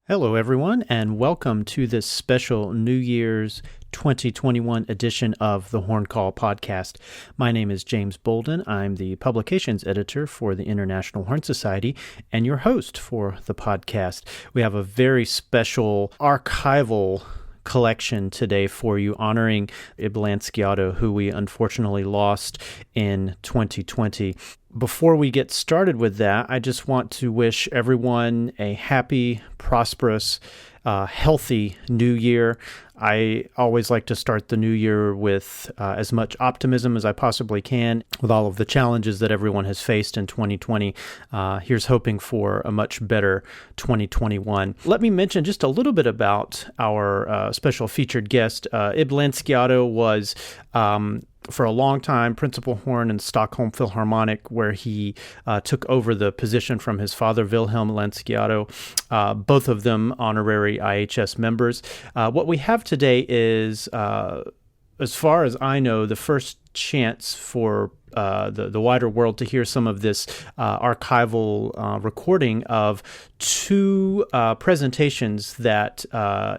Hello, everyone, and welcome to this special New Year's 2021 edition of the Horn Call podcast. My name is James Bolden. I'm the publications editor for the International Horn Society and your host for the podcast. We have a very special archival collection today for you, honoring Ib Lanzky-Otto, who we unfortunately lost in 2020. Before we get started with that, I just want to wish everyone a happy, prosperous, healthy new year. I always like to start the new year with as much optimism as I possibly can with all of the challenges that everyone has faced in 2020. Here's hoping for a much better 2021. Let me mention just a little bit about our special featured guest. Ib Lanzky-Otto was for a long time principal horn in Stockholm Philharmonic, where he took over the position from his father, Wilhelm Lanzky-Otto, both of them honorary IHS members. What we have today is, as far as I know, the first chance for the wider world to hear some of this archival recording of two presentations that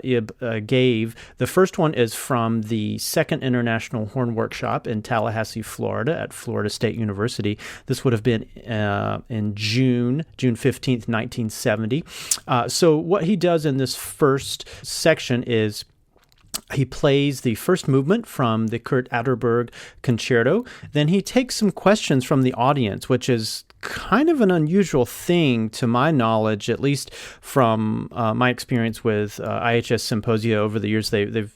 Ib gave. The first one is from the Second International Horn Workshop in Tallahassee, Florida, at Florida State University. This would have been in June 15th, 1970. So what he does in this first section is he plays the first movement from the Atterberg Concerto. Then he takes some questions from the audience, which is kind of an unusual thing to my knowledge, at least from my experience with IHS symposia over the years. They've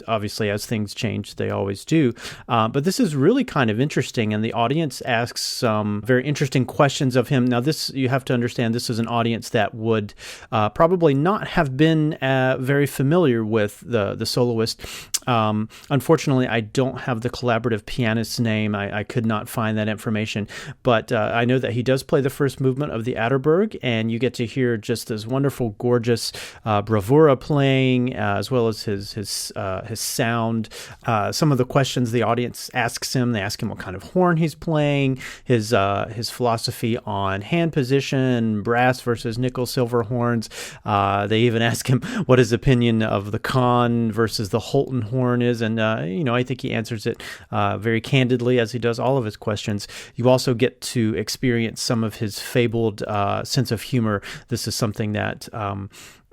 obviously, as things change, they always do. But this is really kind of interesting, and the audience asks some very interesting questions of him. Now, this, you have to understand, this is an audience that would probably not have been very familiar with the soloist. Unfortunately, I don't have the collaborative pianist's name. I could not find that information, but I know that he does play the first movement of the Atterberg, and you get to hear just this wonderful, gorgeous bravura playing, as well as his sound. Some of the questions the audience asks him, they ask him what kind of horn he's playing, his philosophy on hand position, brass versus nickel silver horns. They even ask him what his opinion of the Kahn versus the Holton horn is, and I think he answers it very candidly, as he does all of his questions. You also get to experience some of his fabled sense of humor. This is something that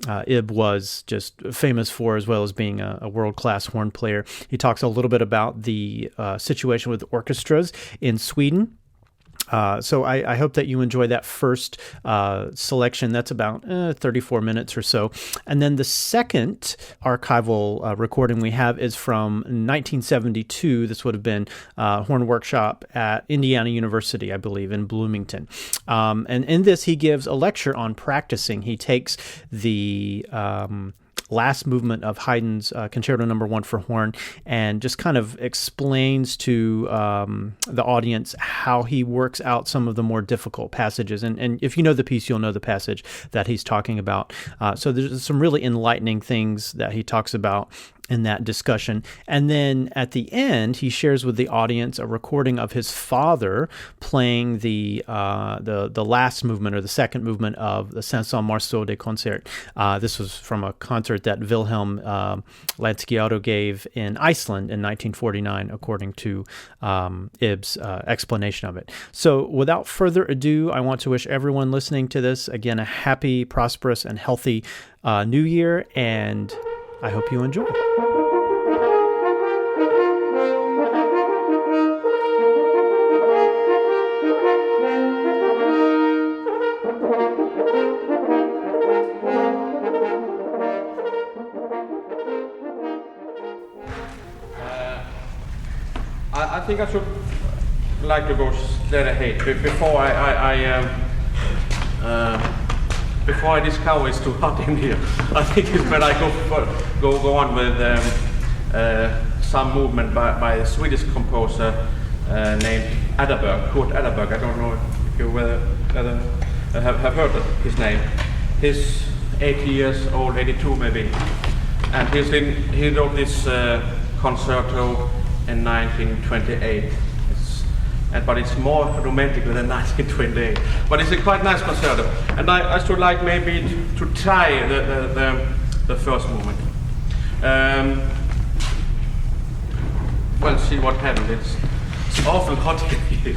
Ib was just famous for, as well as being a world-class horn player. He talks a little bit about the situation with orchestras in Sweden. So I hope that you enjoy that first selection. That's about 34 minutes or so. And then the second archival recording we have is from 1972. This would have been Horn Workshop at Indiana University, I believe, in Bloomington. And in this, he gives a lecture on practicing. He takes the last movement of Haydn's Concerto No. 1 for horn, and just kind of explains to the audience how he works out some of the more difficult passages. And if you know the piece, you'll know the passage that he's talking about. So there's some really enlightening things that he talks about in that discussion. And then at the end, he shares with the audience a recording of his father playing the last movement, or the second movement, of the 500 Morceaux de Concert. This was from a concert that Wilhelm Lanzky-Otto gave in Iceland in 1949, according to Ib's explanation of it. So without further ado, I want to wish everyone listening to this, again, a happy, prosperous, and healthy new year, and I hope you enjoy. I think I should like to go straight ahead. Before I discover it's too hot in here, I think it's better I go on with some movement by a Swedish composer named Atterberg, Kurt Atterberg. I don't know if you have heard of his name. He's 80 years old, 82 maybe, and he wrote this Concerto in 1928. but it's more romantic than 1928. But it's a quite nice concerto, and I should like maybe to try the first movement. Well, see what happened. It's awful hot here.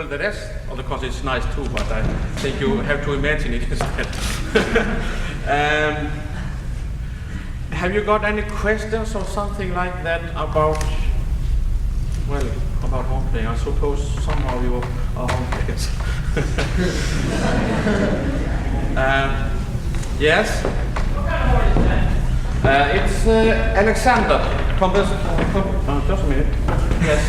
Well, the rest of the concert is nice too, but I think you have to imagine it instead. Have you got any questions or something like that about, well, about horn playing? I suppose somehow you are horn players. Yes? What kind of horn is that? It's Alexander. Just a minute. Yes.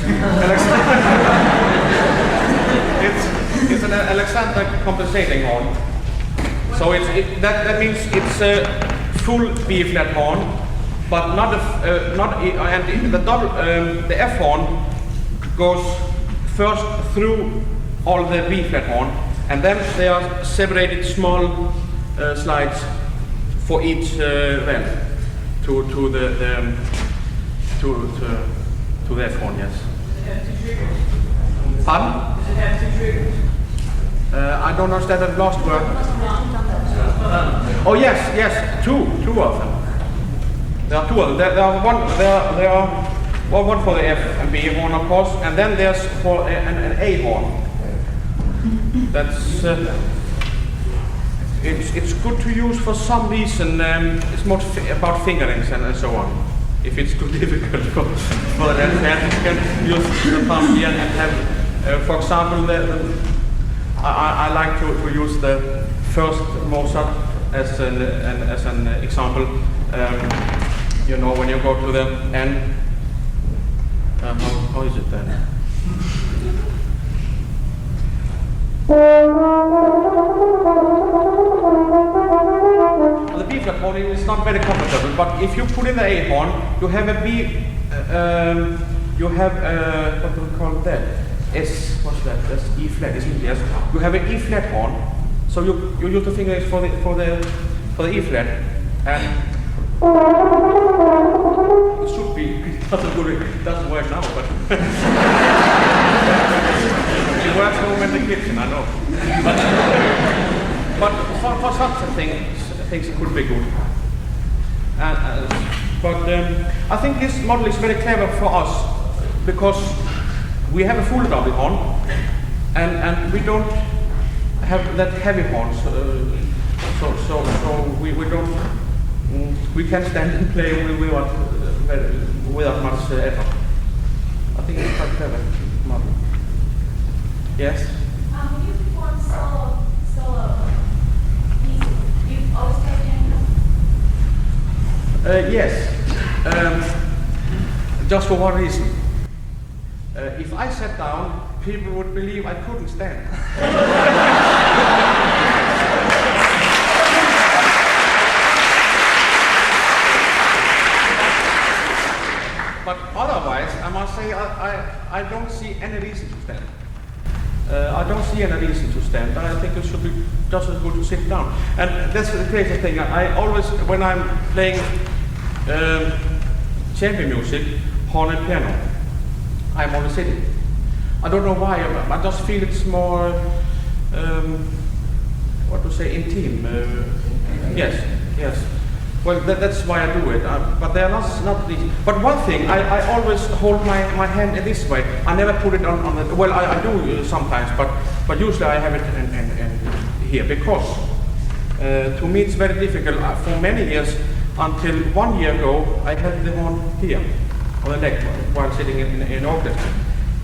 It's an Alexander compensating horn. So that means it's a full B flat horn, but not and the double the F horn goes first through all the B flat horn, and then they are separated small slides for each well to the F horn. Yes. Does it have 2 triggers? Pardon? Does it have 2 triggers? I don't understand that last word. Oh yes, two of them. There are 2 of them. There are one for the F and B horn, of course, and then there's for an A horn. That's it's good to use for some reason. It's more about fingerings and so on. If it's too difficult for that, you can use the thumb here and have, for example, I like to use the first Mozart as an example. You know, when you go to the N, how is it then? The B flat horn is not very comfortable, but if you put in the A horn, you have a B. You have what do we call that? S. What's that? That's E flat, isn't it? Yes. You have an E flat horn, so you use the fingers for the E flat, and it should be. It doesn't work now, but it works home in the kitchen. I know. But for such things it could be good. But I think this model is very clever for us because we have a full double horn, and we don't have that heavy horn, so we don't we can stand and play without much effort. I think it's quite clever model. Yes. When you perform solo pieces, do you always play piano? Yes. Just for one reason. If I sat down, people would believe I couldn't stand. But otherwise, I must say I don't see any reason to stand. I don't see any reason to stand. I think it should be just as good to sit down. And that's the crazy thing. I always, when I'm playing chamber music, horn and piano, I'm always sitting. I don't know why. I just feel it's more, what to say, intimate. Yes. Well, that's why I do it. But they are not these. But one thing, I always hold my hand in this way. I never put it on the. Well, I do sometimes, but usually I have it in here because to me it's very difficult. For many years, until 1 year ago, I had the horn here on the neck while sitting in orchestra.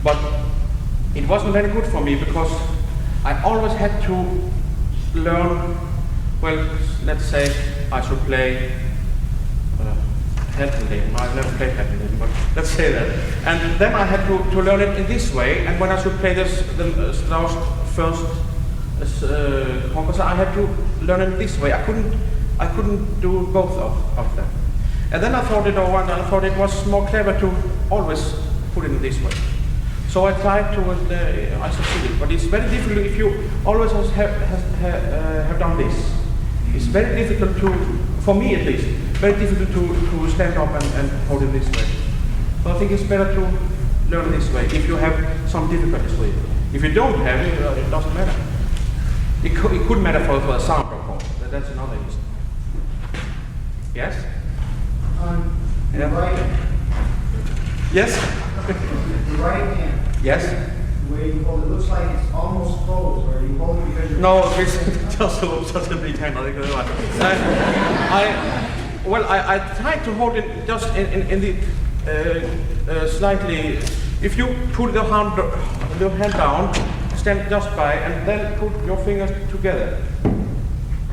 But it wasn't very good for me because I always had to learn. Well, let's say I should play Atterberg. I've never played Atterberg, but let's say that. And then I had to learn it in this way. And when I should play the Strauss first composer, I had to learn it this way. I couldn't do both of them. And then I thought it was more clever to always put it in this way. So I tried to, I succeeded. But it's very difficult if you always have done this. It's very difficult to, for me at least, very difficult to stand up and hold it this way. So I think it's better to learn this way if you have some difficulties with it. If you don't have it, it doesn't matter. It could matter for the sound, of course. That's another reason. Yes? The right hand. Yes? The right hand. Yes? where you hold it looks like it's almost closed, or you hold it because you're... No, this just a big hand. I try to hold it just in the slightly. If you put the hand down, stand just by, and then put your fingers together.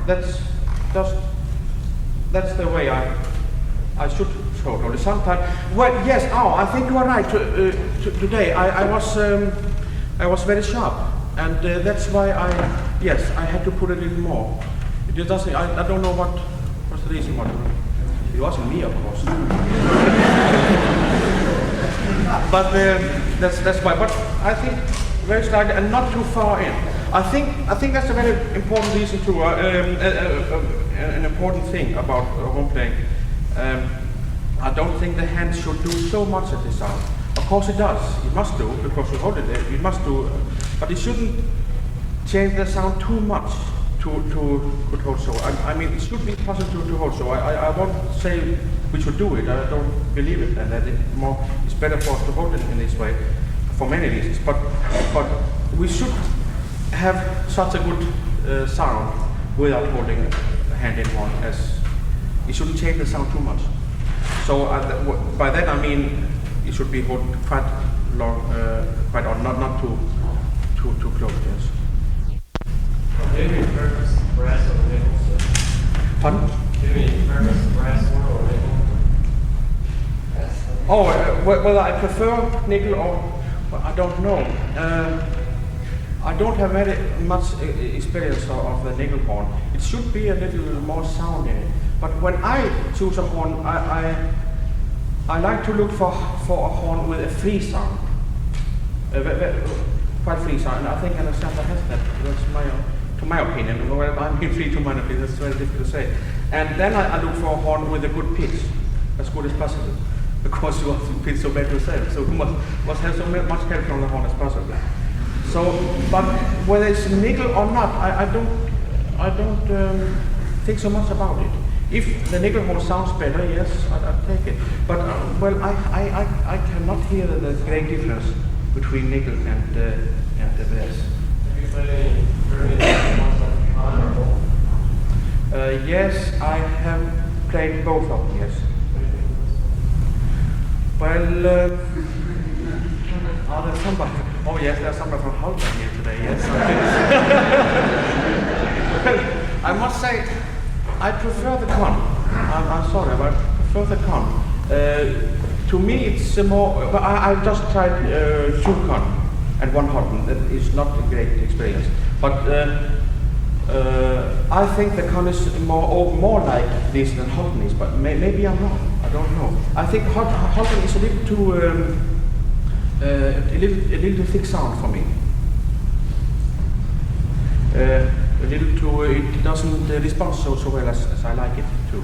That's the way I should hold it. Sometimes, well, yes. Oh, I think you are right. Today I was very sharp, and that's why I had to put a little more. It doesn't. I don't know what's the reason. It wasn't me, of course. But that's why. But I think very slightly and not too far in. I think that's a very important reason too. An important thing about horn playing. I don't think the hand should do so much at the sound. Of course it does. It must do because you hold it there. It must do, but it shouldn't change the sound too much to hold so. I mean, it should be possible to hold so. I won't say we should do it. I don't believe it, and that it's better for us to hold it in this way for many reasons. But we should have such a good sound without holding a hand in one, as it shouldn't change the sound too much. So by that I mean it should be held quite long, quite on, not too close. Yes. Do you prefer brass or nickel? Pardon? Do you prefer brass or nickel? Oh, well, I prefer nickel or I don't know. I don't have very much experience of the nickel horn. It should be a little more sound in it. But when I choose a horn, I like to look for a horn with a free sound, quite free sound. And I think Alexander has that. That's to my opinion. Well, I mean free to my opinion. That's very difficult to say. And then I look for a horn with a good pitch, as good as possible, because you want to pitch so bad yourself. So you must have so much help from the horn as possible. So, but whether it's nickel or not, I don't think so much about it. If the nickel horn sounds better, yes, I'll take it. But well, I cannot hear the great difference between nickel and the brass. Have you played any ones like Honorable? Yes, I have played both of them. Yes. Well, are there somebody? Oh yes, there's somebody from Halden here today. Yes. Well, I must say, I prefer the con. I'm sorry, but I prefer the con. To me, it's more. But I just tried 2 con and 1 Halden. That is not a great experience. But I think the con is more like this than Halden is. But maybe I'm wrong. I don't know. I think Halden is a little too. A little thick sound for me. A little too. It doesn't respond so well as I like it to.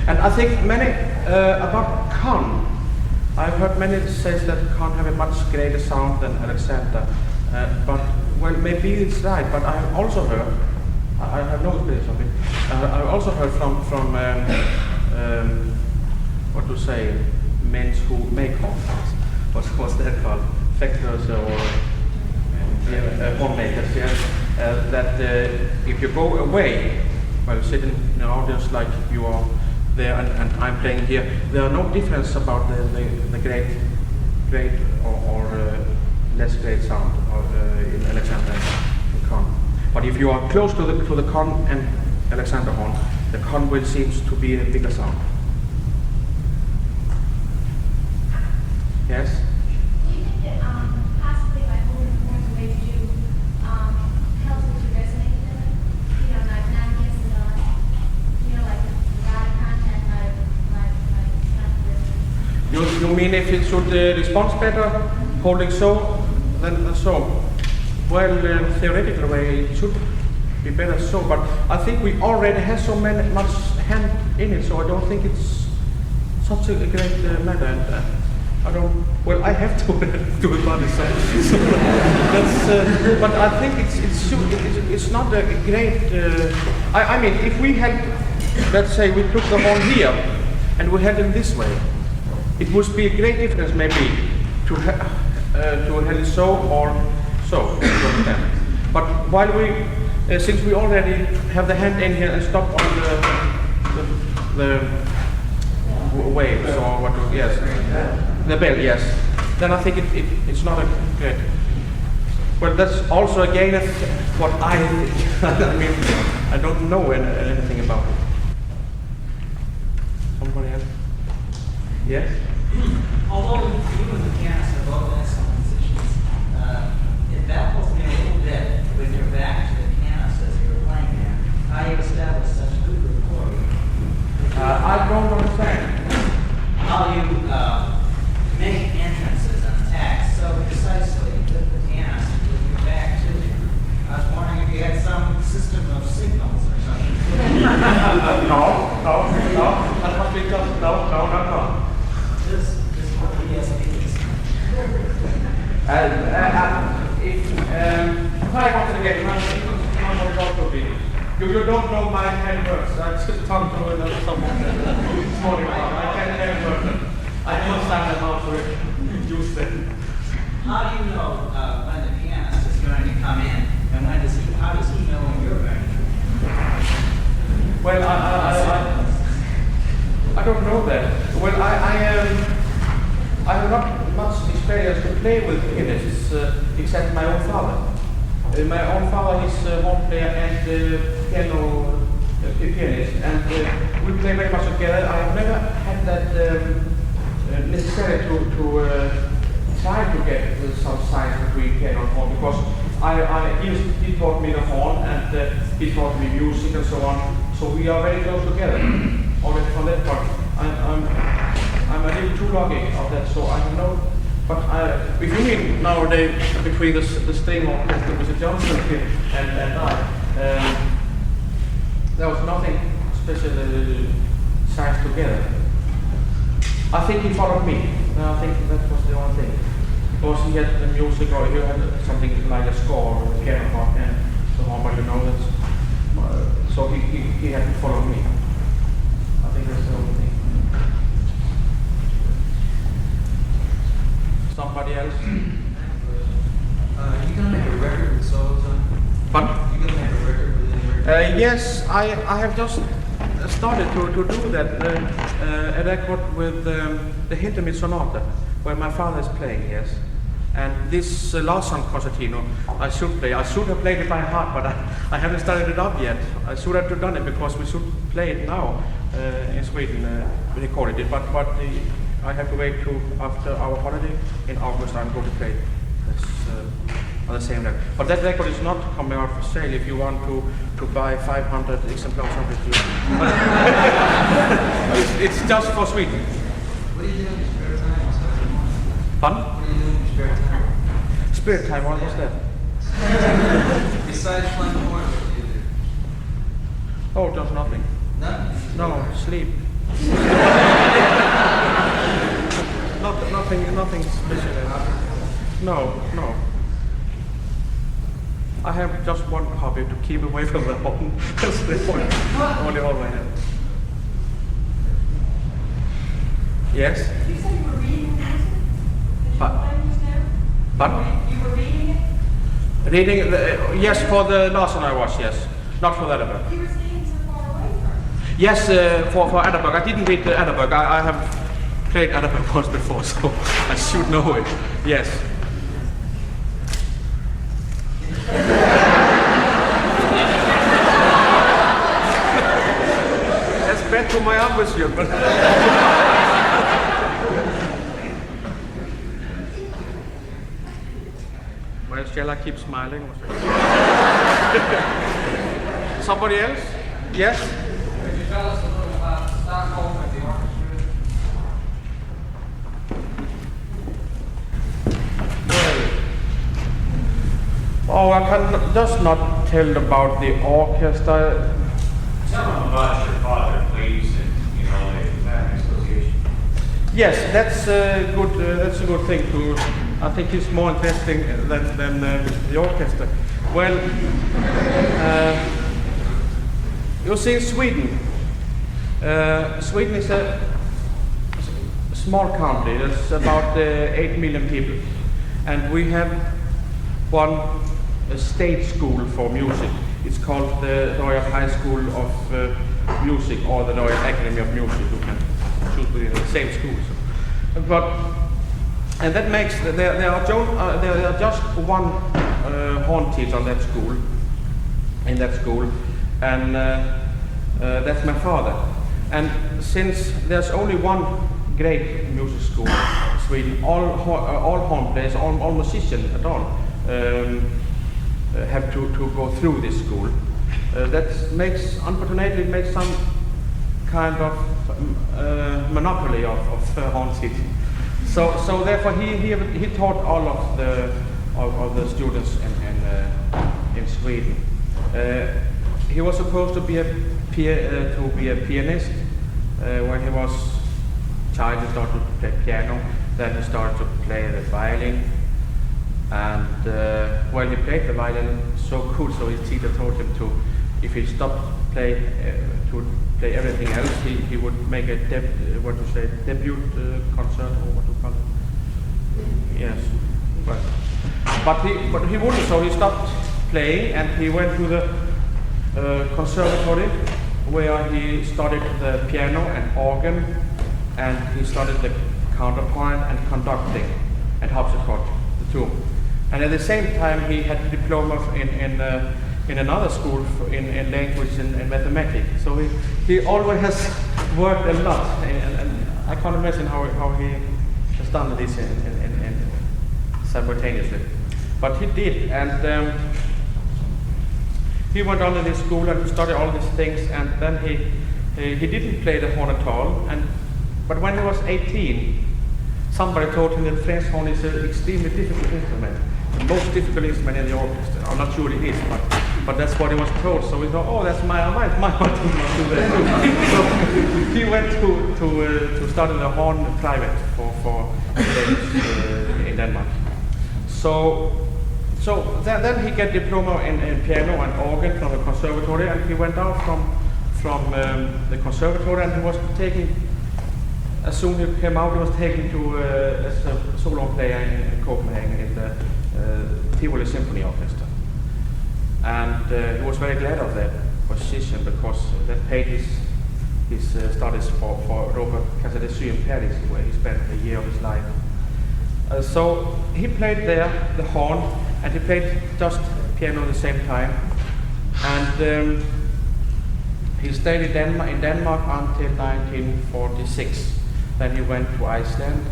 And I think many about Con. I've heard many say that Con have a much greater sound than Alexander. But well, maybe it's right. But I have also heard. I have no experience of it. I've also heard from what to say. Men who make horns. What's that called? Factors or horn makers, yes. That if you go away, while sitting in an audience like you are there and I'm playing here, there are no difference about the great or less great sound in Alexander and Con. But if you are close to the Con and Alexander horn, the Con will seems to be a bigger sound. Yes? Do you think that possibly by holding the horns the way you do helps it to resonate together? You know, not against the like without contact, not You mean if it should respond better holding so than so? Well, theoretical way it should be better so, but I think we already have so much hand in it, so I don't think it's such a great matter. And, I don't. Well, I have to do it by myself. So that's. But I think it's not a great. I mean, if we had, let's say, we took the horn here, and we had it this way, it would be a great difference maybe to handle so or so. You understand? But while we, since we already have the hand in here and stop on the waves or what? Yes, the bell. Yes. Then I think it's not a good. Well, that's also again what I think. I mean, I don't know anything about it. Somebody else? Yes? Although you and the pianist are both excellent musicians, it baffles me a little bit when you're back to the pianist as you're playing there. How you establish such good rapport? I don't understand. How you make entrances and attacks so precisely with the pianist when you're back to him. I was wondering if you had some system of signals or something. No. That must be just no. Just what the ESP is. If I wanted to get one more photo video. You don't know my hand works. I just talked to someone this morning. I can't hand work them. I don't understand how to use them. How do you know when the pianist is going to come in, and when does he? How does he know when you're going to? Well, I don't know that. Well, I have not much experience to play with pianists except my own father. My own father is a horn player and piano pianist, and we play very much together. I have never had that necessary to try to get some signs between piano and horn, because he taught me the horn and he taught me music and so on. So we are very close together. Already from that part, I'm a little too lucky of that. So I don't know. But if you mean nowadays between the string orchestra, Mr. Johnson and I, there was nothing special signs together. I think he followed me. I think that was the only thing. Because he had the music, or he had something like a score or a piano part and so on, but you know that's so he had to follow me. I think that's the only thing. Somebody else? You gonna make a record with solos on? Pardon? You gonna make a record with any record? Yes, I have just started to do that. A record with the Hintermid Sonata, where my father is playing, yes. And this last Concertino, I should play. I should have played it by heart, but I haven't started it up yet. I should have done it because we should play it now in Sweden. We recorded it, but I have to wait till after our holiday in August. I'm going to play this on the same record. But that record is not coming out for sale. If you want to buy 500 exemplars of it, it's just for Sweden. What do you do in your spare time? Pardon? What do you do in your spare time? Spare time, what was that? Besides playing horn, what do you do? Oh, just nothing. Nothing? No, sleep. Nothing special. No. I have just one hobby, to keep away from the home. That's the only hobby I have. Yes? You said you were reading music? Did you Pardon? play just now? Pardon? You were reading it? Reading, yes, for the last one I was, yes. Not for the Atterberg. You were staying so far away from it. Yes, for Atterberg. I didn't read the Atterberg. I have played Atterberg once before, so I should know it. Yes. That's bad for my arm, monsieur. Well, shall I keep smiling? Somebody else? Yes? Could you tell us a little about Stockholm and the orchestra? Oh, I can just not tell about the orchestra. Tell them about your father, please, and the family association. Yes, that's a good thing to. I think it's more interesting than the orchestra. Well, you see, Sweden. Sweden small country. There's about 8 million people, and we have one state school for music. It's called the Royal High School of Music or the Royal Academy of Music. You can choose within the same schools. And that makes there are just one horn teacher on that school, and that's my father. And since there's only one great music school in Sweden, all horn players, all musicians at all have to go through this school. Unfortunately, makes some kind of monopoly of horn teaching. So therefore, he taught all of the students in Sweden. He was supposed to be a pianist. When he was a child, he started to play piano. Then he started to play the violin. And he played the violin so cool, so his teacher told him to, if he stopped to play everything else, he would make a debut concert, or what to call it. Yes, but he wouldn't. So he stopped playing, and he went to the conservatory, where he studied the piano and organ, and he studied the counterpoint and conducting and harpsichord, the two. And at the same time, he had a diploma in another school in language and mathematics. So he always has worked a lot, and I can't imagine how he has done this in simultaneously. But he did, and he went on to this school and studied all these things, and then he didn't play the horn at all. But when he was 18, somebody told him that French horn is an extremely difficult instrument. The most difficult instrument in the orchestra. I'm not sure it is, but that's what he was told. So he thought, oh, that's my heart to do that. So he went to study the horn private for in Denmark. So then he got diploma in piano and organ from the conservatory, and he went out from the conservatory, and he was taking. As soon as he came out, he was taken to as a solo player in Copenhagen in the Tivoli Symphony Orchestra, and he was very glad of that position because that paid his studies for Robert Casadessus in Paris, where he spent a year of his life. So he played there the horn, and he played just piano at the same time, and he stayed in Denmark until 1946. Then he went to Iceland,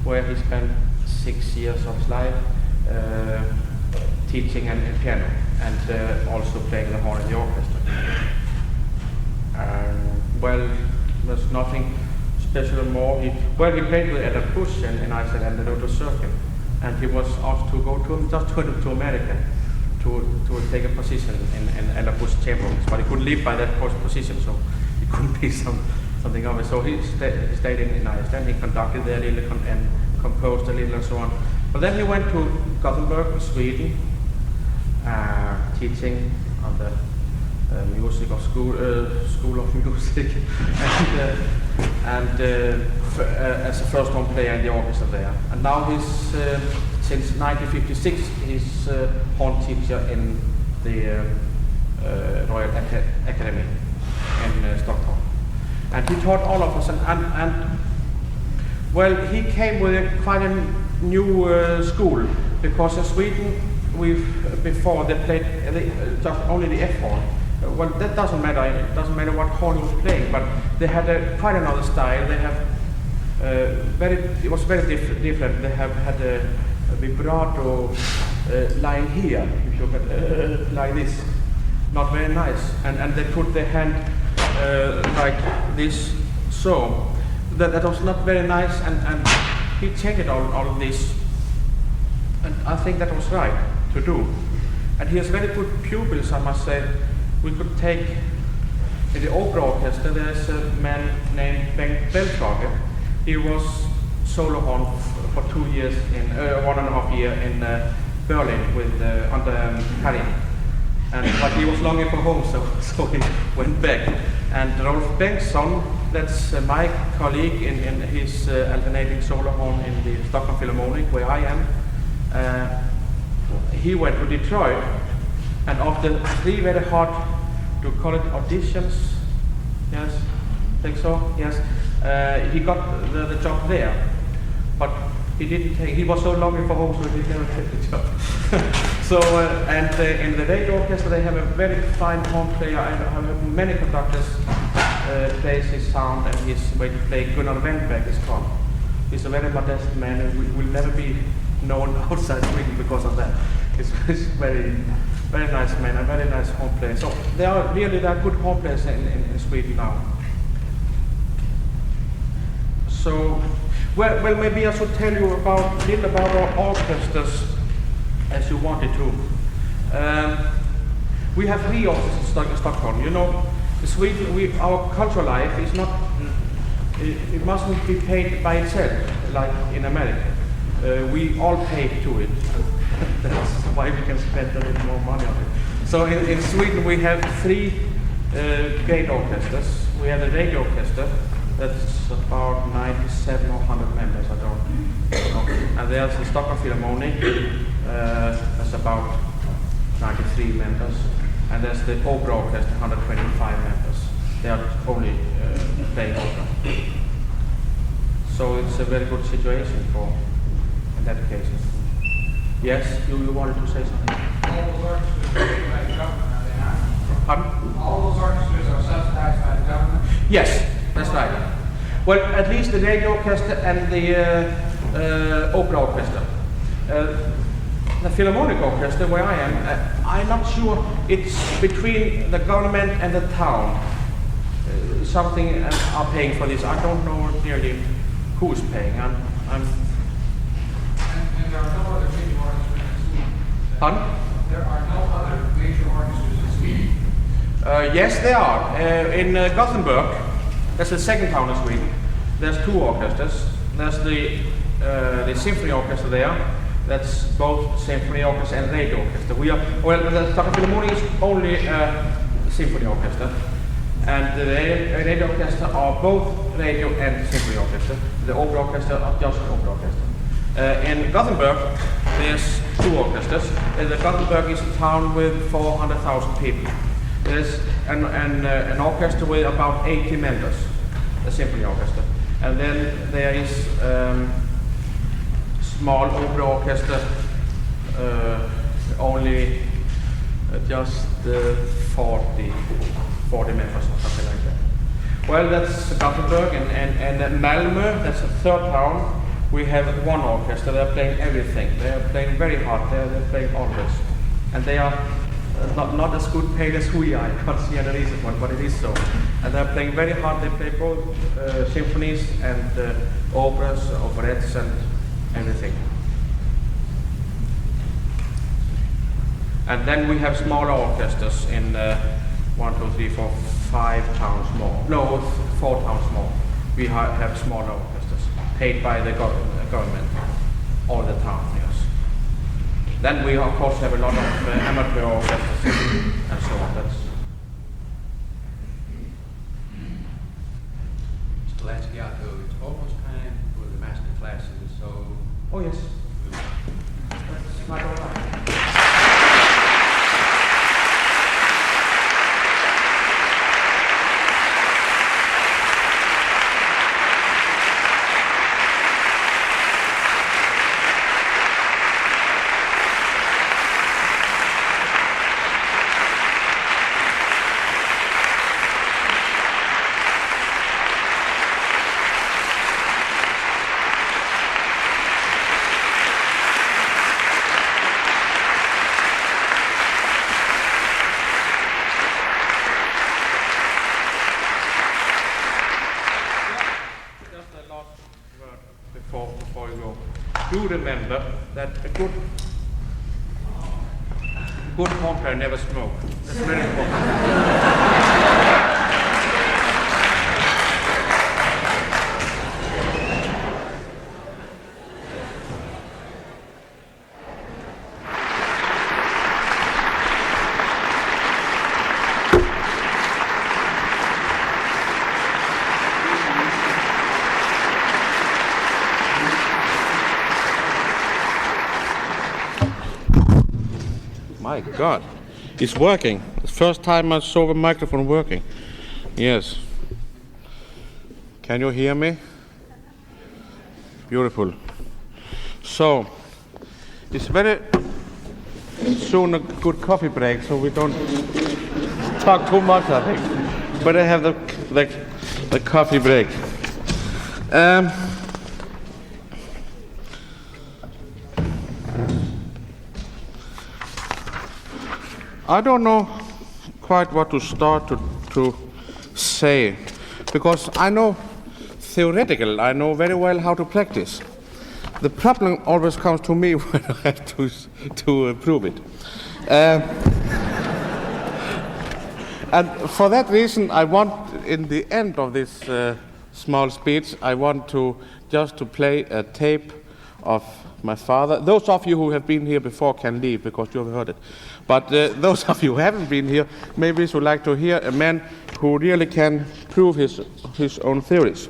where he spent 6 years of his life teaching and piano, and also playing the horn in the orchestra. There's nothing special more. He played with Atterberg in Iceland and the Otto Circle, and he was asked to go to America to take a position in Atterberg's chamber, but he couldn't live by that position, so he couldn't be something of it. So he stayed in Iceland. He conducted there a little and composed a little and so on. But then he went to Gothenburg, Sweden, teaching on the music of school of music, and as a first horn player in the orchestra there. And now he's since 1956 he's horn teacher in the Royal Academy in Stockholm. And he taught all of us, and he came with quite a new school, because in Sweden before they played just only the F horn. Well, that doesn't matter. It doesn't matter what horn he was playing, but they had quite another style. They have it was very different. They have had a vibrato lying here, if you could, like this, not very nice, and they put their hand like this, so that was not very nice, and he changed all of this, and I think that was right to do. And he has very good pupils, I must say. We could take in the opera orchestra. There's a man named Bengt Belfrage. He was solo horn for 2 years, 1.5 years in Berlin with under Harry. But he was longing for home, so he went back. And Rolf Bengtsson, That's my colleague in his alternating solo horn in the Stockholm Philharmonic, where I am. He went to Detroit, and after 3 very hard, to call it auditions, yes, think so, yes, he got the job there, but he didn't take. He was so longing for home, so he never took the job. So, in the radio orchestra, they have a very fine horn player. I have many conductors plays his sound, and he's going to play Gunnar Wennberg is called. He's a very modest man, and will never be known outside Sweden because of that. He's very, very nice man, a very nice horn player. So there are good horn players in Sweden now. So, well, maybe I should tell you a little about our orchestras, as you wanted to. We have 3 orchestras in Stockholm. You know, Sweden, our cultural life is not. It mustn't be paid by itself, like in America. We all pay to it. That's why we can spend a little more money on it. So in Sweden we have 3 great orchestras. We have the radio orchestra. That's about 97 or 100 members, I don't know. And there's the Stockholm Philharmonic, that's about 93 members. And there's the opera orchestra, 125 members. They are only playing opera. So it's a very good situation in that case. Yes, you wanted to say something? All those orchestras are paid by the government, are they not? Pardon? All those orchestras are subsidized by the government? Yes, that's right. Well, at least the radio orchestra and the opera orchestra. The Philharmonic Orchestra, where I am, I'm not sure. It's between the government and the town. Something are paying for this. I don't know nearly who's paying. And there are no other major orchestras in Sweden? Pardon? There are no other major orchestras in Sweden? Yes, there are. In Gothenburg, that's the second town in Sweden. There's 2 orchestras. There's the symphony orchestra there. That's both symphony orchestra and radio orchestra. The Stockholm Philharmonic is only symphony orchestra, and the radio orchestra are both radio and symphony orchestra. The opera orchestra are just opera orchestra. In Gothenburg, there's 2 orchestras. The Gothenburg is a town with 400,000 people. There's an orchestra with about 80 members, a symphony orchestra, and then there is small opera orchestra, only just 40 members or something like that. Well, that's Gothenburg, and Malmö, that's a 3rd town. We have 1 orchestra. They're playing everything. They are playing very hard. They're playing always, and they are not as good paid as we are. I can't see any reason for it, but it is so. And they're playing very hard. They play both symphonies and operas, operettes, and everything. And then we have smaller orchestras in 1, 2, 3, 4, 5 towns more. No, 4 towns more. We have smaller orchestras paid by the government, all the town, yes. Then we of course have a lot of amateur orchestras and so on. Mr. Lanzky-Otto, it's almost time for the master classes, so... Oh yes. That's quite all right. Before you go, do remember that a good horn player never smokes. That's very important. My God, it's working. It's the first time I saw the microphone working. Yes. Can you hear me? Beautiful. So, it's very soon a good coffee break, so we don't talk too much, I think. But I have the coffee break. I don't know quite what to start to say, because I know theoretical, I know very well how to practice. The problem always comes to me when I have to prove it. And for that reason, I want, in the end of this small speech, I want to play a tape of my father. Those of you who have been here before can leave because you have heard it. But those of you who haven't been here, maybe would like to hear a man who really can prove his own theories.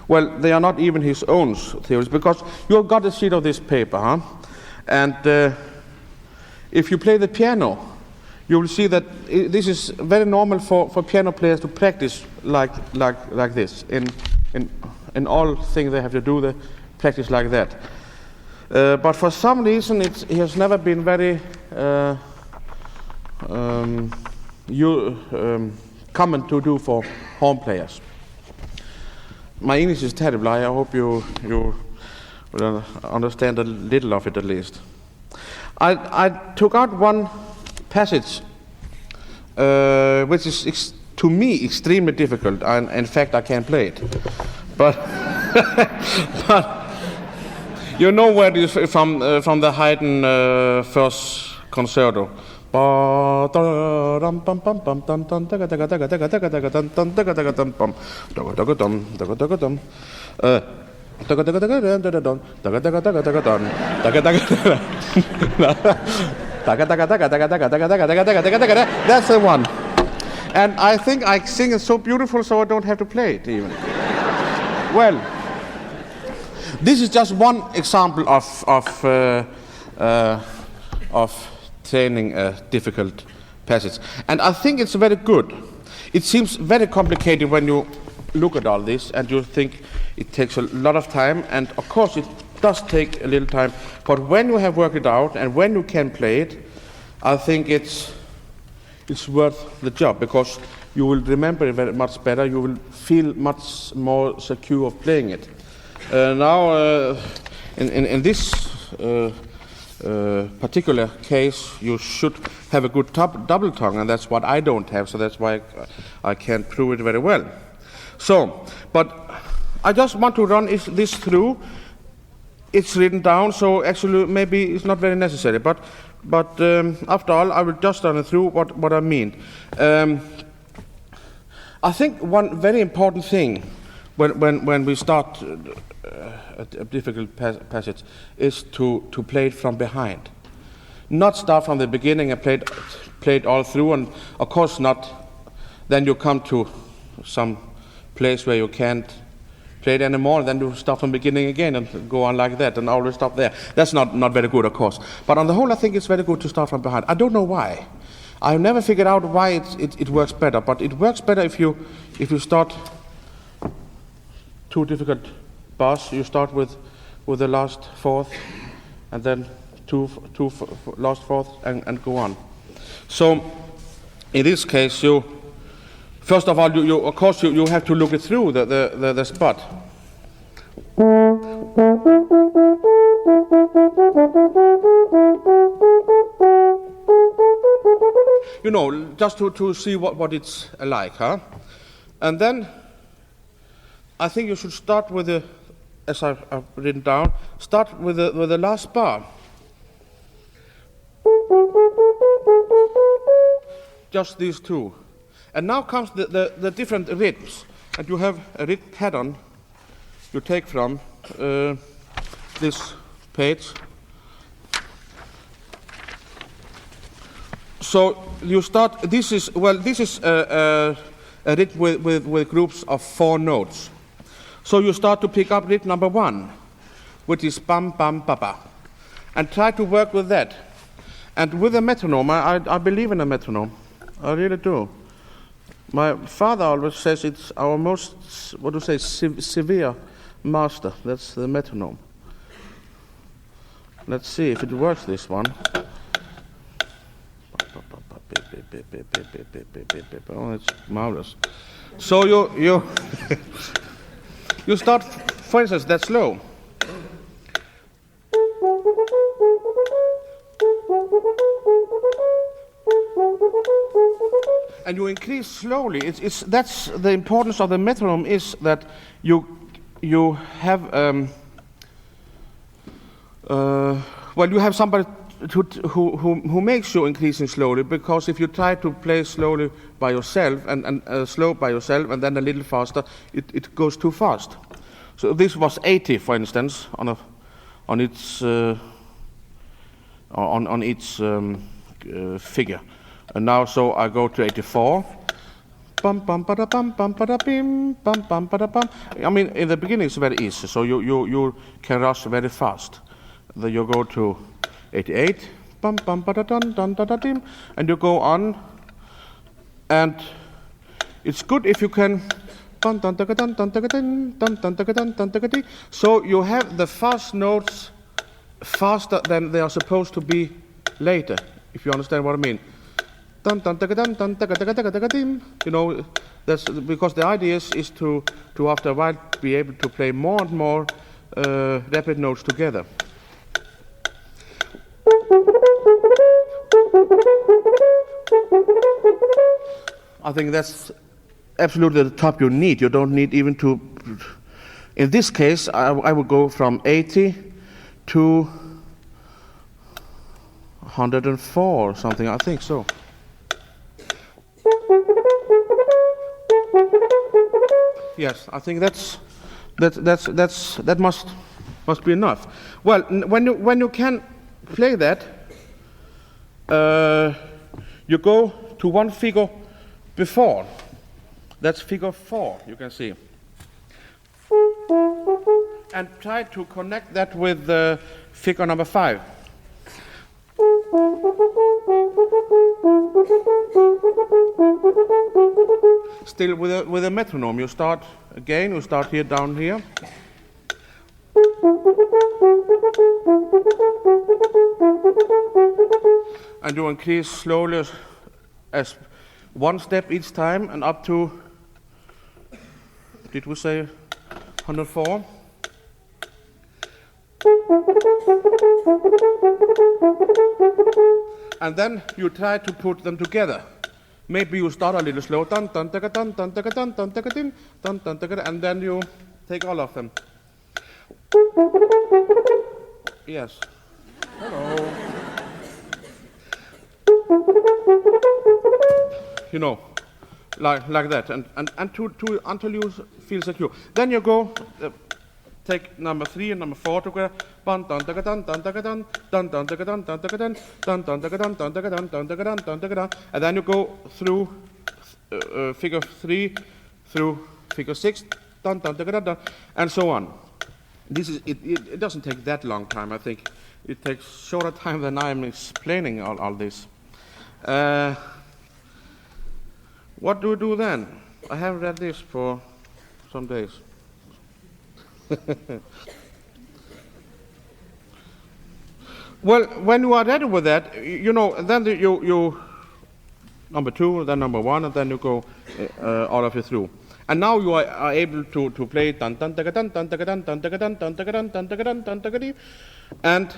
Well, they are not even his own theories, because you've got a sheet of this paper, huh? And if you play the piano, you will see that this is very normal for piano players to practice like this. In all things they have to do, they practice like that. But for some reason, it has never been very common to do for horn players. My English is terrible. I hope you will understand a little of it at least. I took out one passage which is to me extremely difficult, and in fact I can't play it. But you know where it is from the Haydn first Concerto. That's the one. And I think I sing it so beautiful, so I don't have to play it even. Well, this is just one example of training a difficult passage, and I think it's very good. It seems very complicated when you look at all this, and you think it takes a lot of time, and of course it does take a little time. But when you have worked it out and when you can play it, I think it's worth the job, because you will remember it very much better. You will feel much more secure of playing it. Now, in this particular case, you should have a good double tongue, and that's what I don't have, so that's why I can't prove it very well. So, but I just want to run this through. It's written down, so actually maybe it's not very necessary, but after all, I will just run it through what I mean. I think one very important thing when we start a difficult passage is to play it from behind. Not start from the beginning and play it all through, and of course not. Then you come to some place where you can't play it anymore, then you start from the beginning again and go on like that and always stop there. That's not very good, of course. But on the whole, I think it's very good to start from behind. I don't know why. I've never figured out why it works better, but it works better if you start two difficult bars. You start with the last fourth, and then two last fourths, and go on. So in this case, first of all, you of course you have to look it through the spot. You know, just to see what it's like, huh? And then I think you should start with as I've written down, start with the last bar. Just these two. And now comes the different rhythms. And you have a rhythm pattern you take from this page. So you start, this is a rhythm with groups of 4 notes. So you start to pick up rhythm number 1, which is bam, bam, ba, ba. And try to work with that. And with a metronome, I believe in a metronome. I really do. My father always says it's our most, severe master. That's the metronome. Let's see if it works, this one. Oh, it's marvelous. So you you start, for instance, that slow. And you increase slowly. That's the importance of the metronome, is that you have you have somebody who makes you increasing slowly, because if you try to play slowly by yourself and slow by yourself and then a little faster, it goes too fast. So this was 80, for instance, on its figure, and now so I go to 84. Bum bum ba da bum bum ba da bim bum bum ba da bum. I mean, in the beginning it's very easy, so you can rush very fast. Then you go to 88, bum bum ba da dun dun da da dim, and you go on. And it's good if you can dun dun da dun dun da dun dun dun da dun dun da di. So you have the fast notes faster than they are supposed to be later, if you understand what I mean. Dun dun da dun dun da da da da dim. You know, that's because the idea is to after a while be able to play more and more rapid notes together. I think that's absolutely the top you need. You don't need even to. In this case, I would go from 80 to 104 or something. I think so. Yes, I think that must be enough. Well, when you can play that, you go to one figure before. That's figure 4, you can see. And try to connect that with figure number 5. Still with a metronome, you start again, you start here, down here. And you increase slowly as one step each time, and up to, did we say 104? And then you try to put them together. Maybe you start a little slow, dun dun dun dun dun dun dun dun dun dun dun dun, and then you take all of them. Yes. Hello. You know, like that, and to until you feel secure. Then you go. Take number 3 and number 4 together. Dun dun dun dun dun dun dun dun dun dun dun dun dun dun dun dun dun dun dun, and then you go through figure 3 through figure 6, dun dun dun dun, and so on. This is it doesn't take that long time. I think it takes shorter time than I'm explaining all this. What do we do then? I haven't read this for some days. Well, when you are ready with that, you know, then you number 2, then number 1, and then you go all of it through. And now you are able to play dun dun dun dun dun dun dun dun dun dun dun dun dun dun dun, and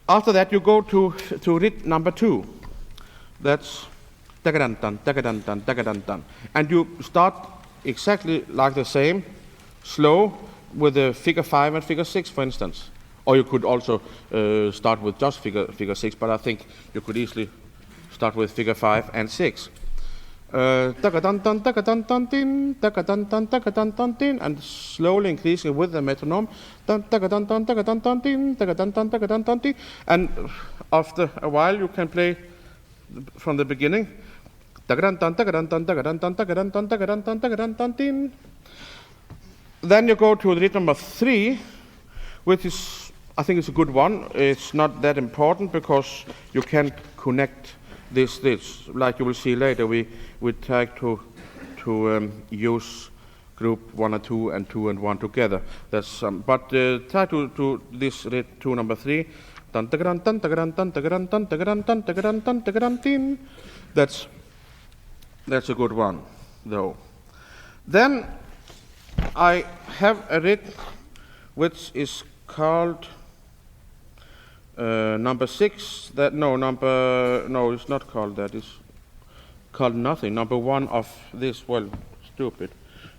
after that you go to read number 2. That's dun dun dun dun dun dun, and you start exactly like the same. Slow with the figure 5 and figure 6, for instance. Or you could also start with just figure 6, but I think you could easily start with figure 5 and 6. And slowly increasing with the metronome. And after a while you can play from the beginning. Then you go to the rhythm number 3, which is I think it's a good one. It's not that important because you can connect this. Like you will see later, we try to use group 1 and 2 and 2 and 1 together. That's some. But try to this read 2 number 3. That's a good one, though. Then I have a read which is called number 6. It's not called that. It's called nothing. Number 1 of this. Well, stupid.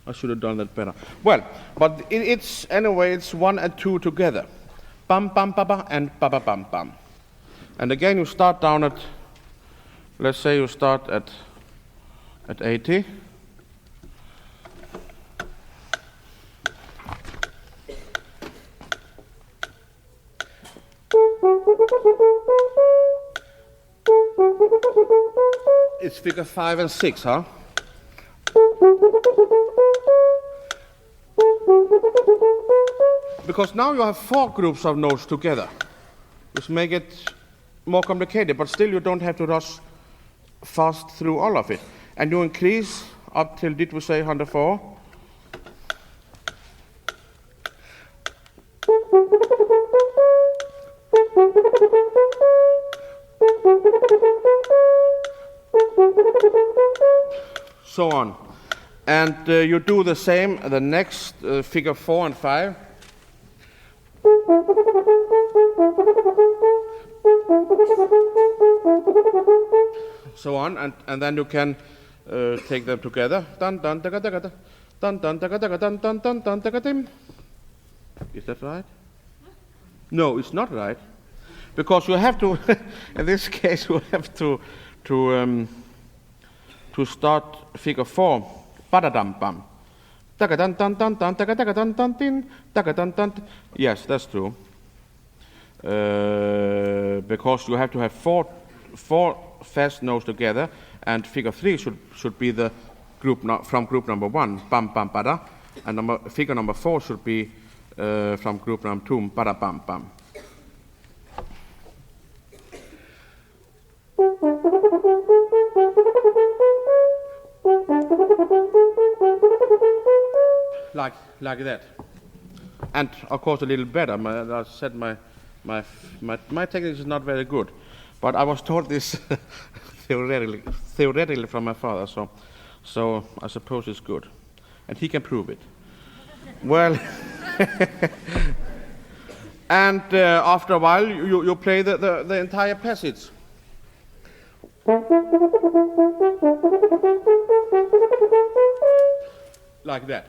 I should have done that better. Well, but it's anyway. It's 1 and 2 together. Bam bam baba and baba bam bam. And again, you start down at. Let's say you start at 80. It's figure 5 and 6, huh? Because now you have 4 groups of notes together, which make it more complicated, but still you don't have to rush fast through all of it. And you increase up till, did we say 104? So on. And you do the same, the next figure 4 and 5. So on, and then you can take them together. Dun dun dun dun dun dun dun dun dun dun dun dun dun. Is that right? No, it's not right, because you have to. In this case, you have to start figure 4. Badadam bam. Yes, that's true. Because you have to have four fast notes together, and figure 3 should be the group from group number 1, bam bam bada, and figure number 4 should be from group number 2, bada bam bam. Like that, and of course a little better. I said my technique is not very good, but I was taught this theoretically from my father, so I suppose it's good, and he can prove it. Well, and after a while you play the entire passage. Like that.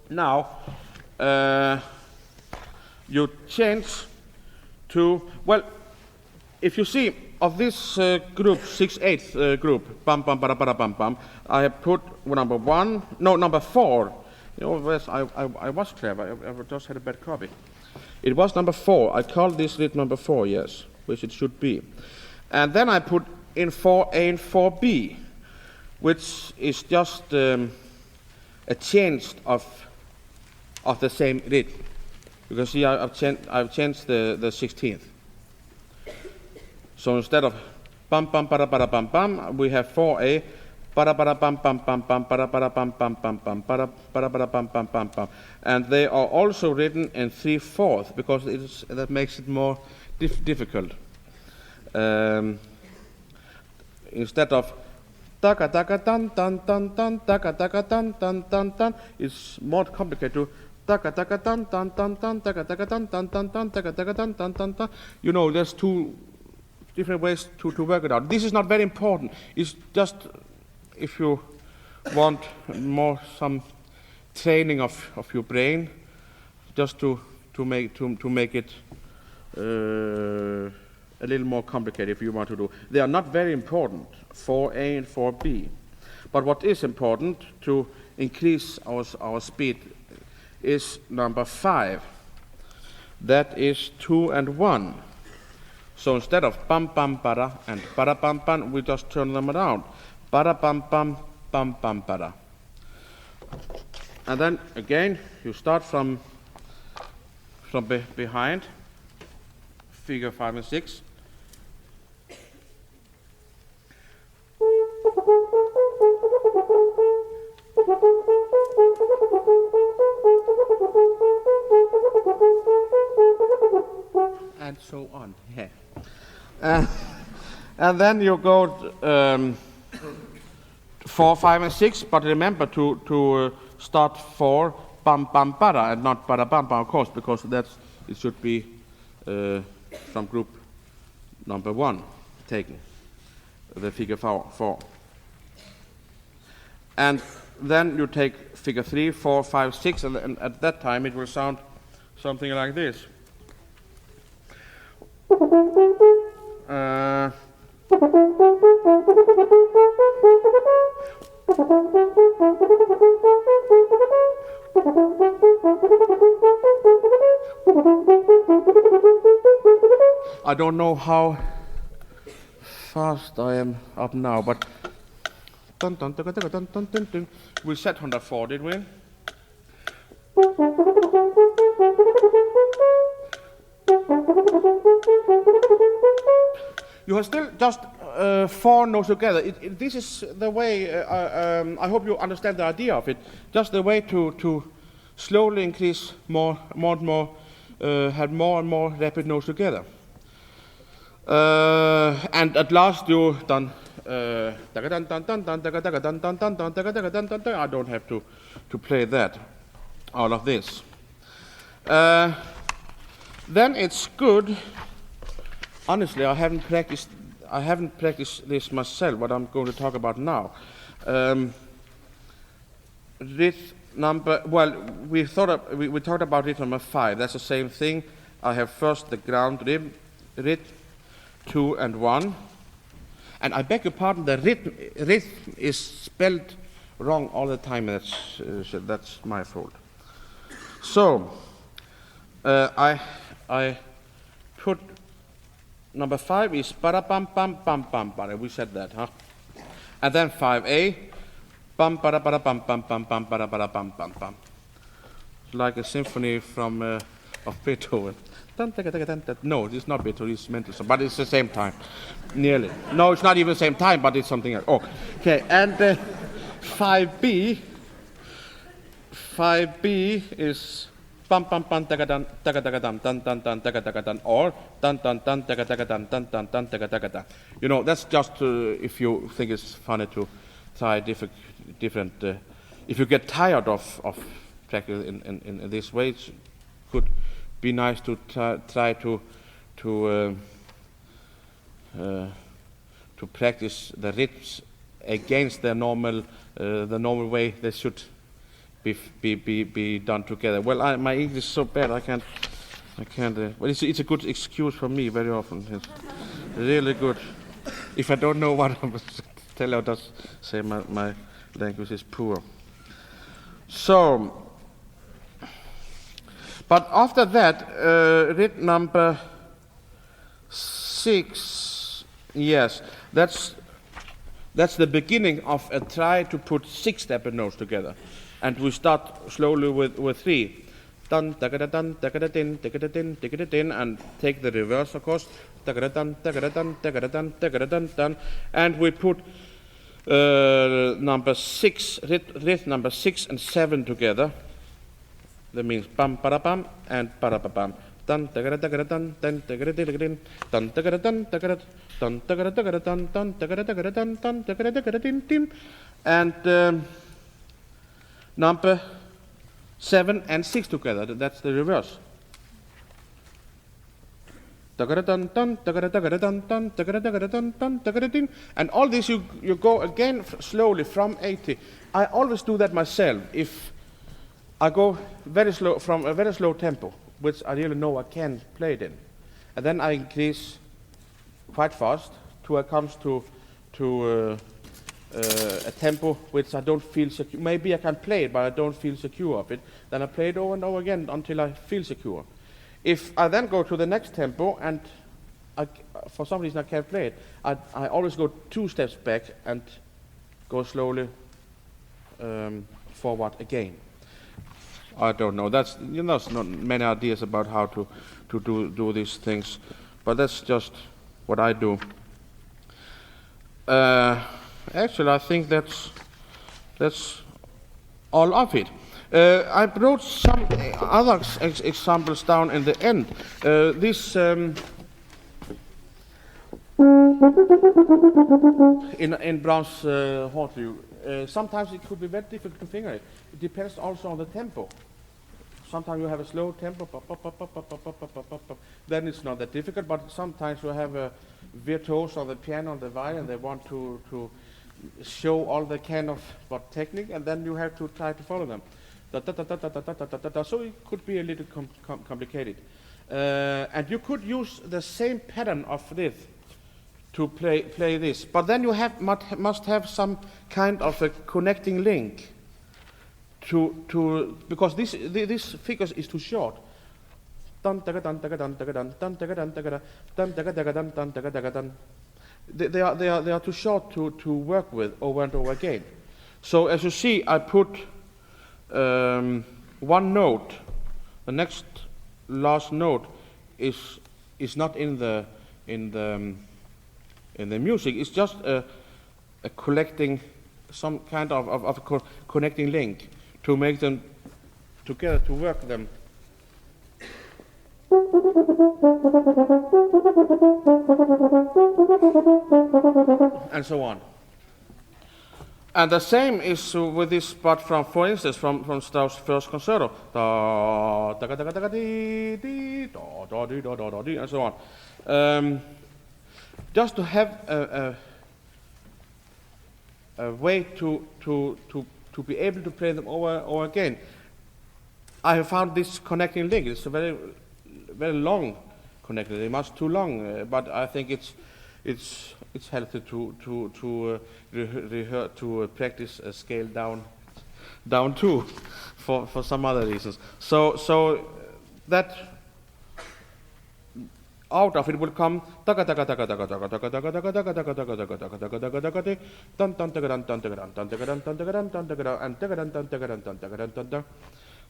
Now, you change to, well, if you see, of this group, 6/8 group, bam, bam, bada, bada, bam, bam, I have put number 4. You know, I was clever, I just had a bad copy. It was number 4. I called this read number 4, yes, which it should be. And then I put in 4A and 4B, which is just a change of the same read. You can see I've changed the 16th. So instead of bam bam para para bam bam, we have 4A para para bam bam bam bam para para bam bam bam bam para para bam bam bam bam, and they are also written in 3/4 because that makes it more difficult. Instead of taka taka tan tan tan tan taka taka tan tan tan tan, it's more complicated to taka taka tan tan tan tan taka taka tan tan tan tan taka taka tan tan tan tan. You know, there's 2 different ways to work it out. This is not very important. It's just if you want more some training of your brain, just to make it a little more complicated if you want to do. They are not very important, 4A and 4B. But what is important to increase our speed is number 5. That is 2 and 1. So instead of bam bam para and para bam bam, we just turn them around. Para bam bam bam bam para. And then again you start from behind. figure 5 and 6. And so on. Yeah. And then you go 4, 5, and 6, but remember to start 4 bam bam bada and not bada bam bam, of course, because it should be from group number 1 taken, the figure 4. And then you take figure 3, 4, 5, 6, and at that time it will sound something like this. I don't know how fast I am up now, but we set 104, did we? You have still just 4 notes together. This is the way, I hope you understand the idea of it, just the way to slowly increase more and more, have more and more rapid notes together. And at last you done, I don't have to play that, all of this. Then it's good. Honestly, I haven't practiced this myself, what I'm going to talk about now. Rhythm number, well, we talked about rhythm number 5. That's the same thing. I have first the ground rhythm, 2 and 1. And I beg your pardon, the rhythm is spelled wrong all the time. That's my fault. So, I put number 5 is para pam pam pam pam para. We said that, huh? And then 5A, pam para para pam pam pam pam para para pam pam pam. It's like a symphony from of Beethoven. No, it's not Beethoven. It's Mendelssohn, but it's the same time, nearly. No, it's not even the same time, but it's something else. Oh, okay. And 5B is pam pam pam tagadan tagadan tan tan tan tagadan or tan tan tan tagadan tan tan tan tagadan. You know, that's just if you think it's funny to try different. If you get tired of practice in this way, it could be nice to try to practice the rhythms against the normal way they should be done together. Well, my English is so bad I can't. Well, it's a good excuse for me very often. It's really good. If I don't know what I'm telling, I'll just say my language is poor. So, but after that, rhythm number 6. Yes, that's the beginning of a try to put 6-step notes together. And we start slowly with 3. Dun, dun, dun, and take the reverse, of course. Dun, and we put number 6, rhythm number 6 and 7 together. That means pam para pam and para pa pam. Dun, dun, and number 7 and 6 together. That's the reverse. And all this you go again slowly from 80. I always do that myself. If I go very slow from a very slow tempo, which I really know I can play it in, and then I increase quite fast till it comes to a tempo which I don't feel secure. Maybe I can play it, but I don't feel secure of it. Then I play it over and over again until I feel secure. If I then go to the next tempo and for some reason I can't play it, I always go 2 steps back and go slowly forward again. I don't know. There's not many ideas about how to do these things, but that's just what I do. Actually, I think that's all of it. I brought some other examples down in the end. This in Brown's horn, sometimes it could be very difficult to finger it. It depends also on the tempo. Sometimes you have a slow tempo, pop, pop, pop, pop, pop, pop, pop, pop, pop, pop. Then it's not that difficult. But sometimes you have a virtuoso on the piano and the violin. They want to show all the kind of technique, and then you have to try to follow them. So it could be a little complicated. And you could use the same pattern of this to play this, but then you must have some kind of a connecting link to because this figure is too short. They are too short to work with over and over again. So as you see, I put one note. The next last note is not in the music. It's just a collecting, some kind of connecting link to make them together, to work them. And so on. And the same is with this part from, for instance, from Strauss' first concerto, and so on. Just to have a way to be able to play them over again. I have found this connecting link. It's a very, very long connecting link. Much too long, but I think it's healthy to practice a scale down too, for some other reasons. So that out of it will come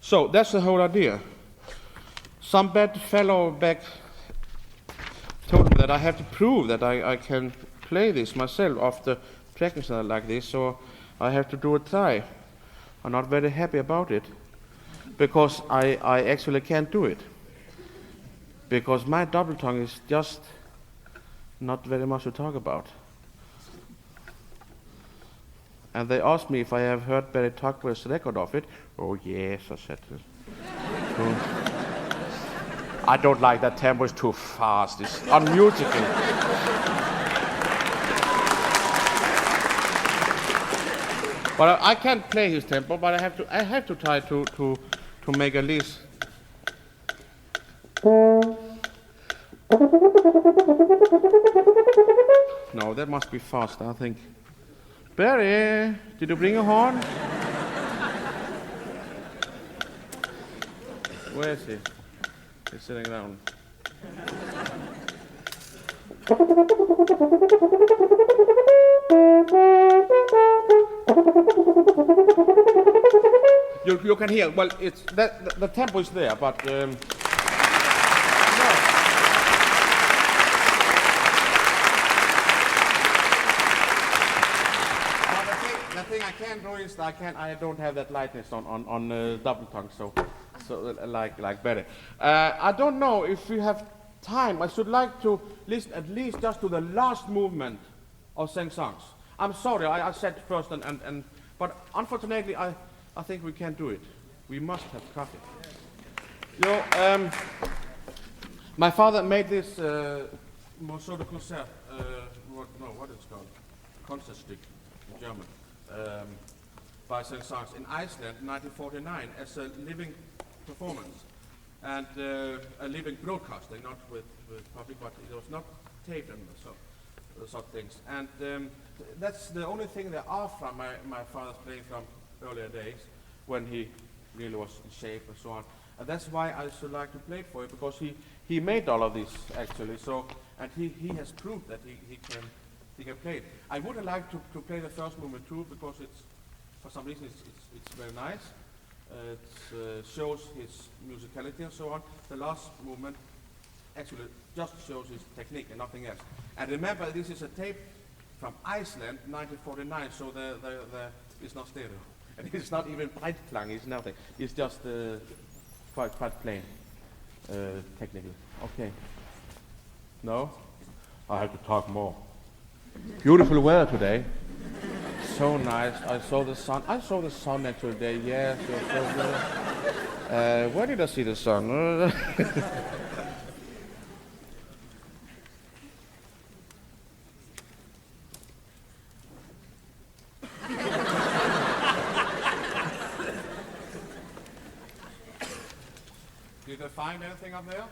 so that's the whole idea. Some bad fellow back told me that I have to prove that I can play this myself after practicing like this, so I have to do a try. I'm not very happy about it because I actually can't do it. Because my double tongue is just not very much to talk about. And they asked me if I have heard Barry Tucker's record of it. Oh yes, I said. I don't like that tempo, it's too fast, it's unmusical. But I can't play his tempo, but I have to try to make at least. No, that must be fast, I think. Barry, did you bring a horn? Where is he? He's sitting down. You can hear. Well, it's the tempo is there, but no. The thing I can't do is I don't have that lightness on double tongue, so like better. I don't know if we have time. I should like to listen at least just to the last movement of Sing Songs. I'm sorry, I said first, but unfortunately I think we can't do it. We must have coffee. You know, my father made this Morceau de Concert, what it's called, Concertstück in German, by Sing Songs in Iceland in 1949 as a living performance and a living broadcasting, not with public, but it was not taped and sort of things. And that's the only thing there are from my father's playing from earlier days when he really was in shape and so on. And that's why I should like to play it for you, because he made all of this actually. So, and he has proved that he can play it. I would have liked to play the first movement too, because it's for some reason it's very nice. It shows his musicality and so on. The last movement actually just shows his technique and nothing else. And remember, this is a tape from Iceland, 1949, so it's not stereo. And it's not even Breitklang, it's nothing. It's just quite plain, technically. Okay. No? I have to talk more. Beautiful weather today. So nice. I saw the sun. I saw the sun actually today. Yes, it was so good. Where did I see the sun? Did I find anything up there?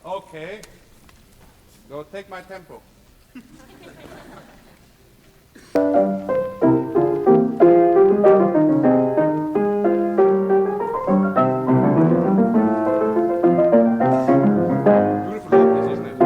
Okay. Go take my tempo. Beautiful office, isn't it?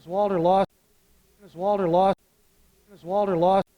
Walter lost.